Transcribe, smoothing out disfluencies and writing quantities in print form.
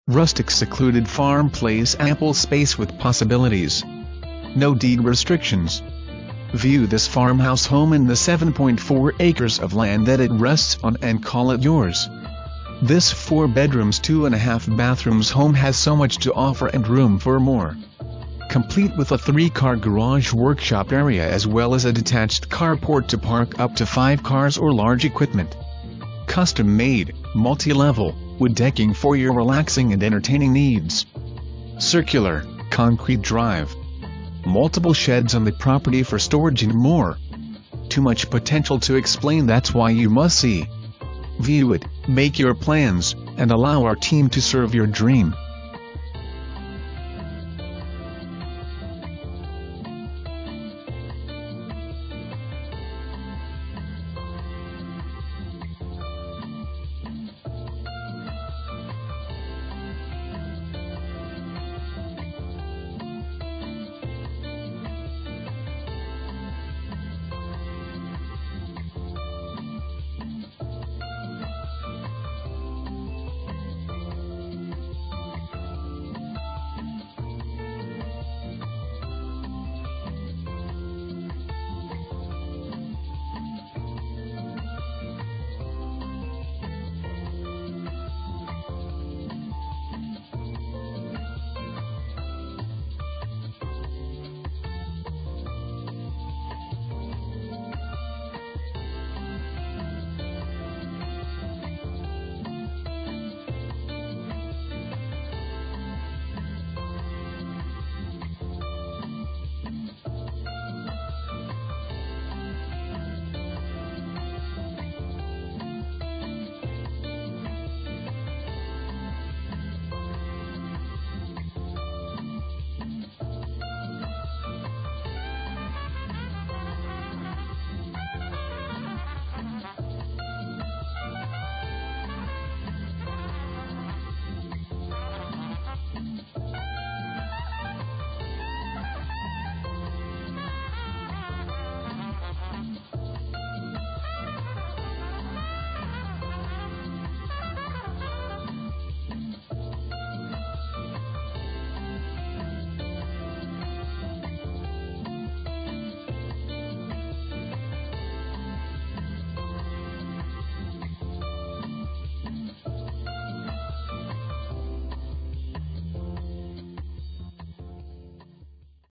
Rustic secluded farm place, ample space with possibilities. No deed restrictions. View this farmhouse home in the 7.4 acres of land that it rests on and call it yours. This 4 bedrooms 2.5 bathrooms home has so much to offer and room for more. Complete with a 3-car garage workshop area as well as a detached carport to park up to 5 cars or large equipment. Custom-made, multi-level, wood decking for your relaxing and entertaining needs. Circular, concrete drive. Multiple sheds on the property for storage and more. Too much potential to explain, that's why you must see. View it, make your plans, and allow our team to serve your dream.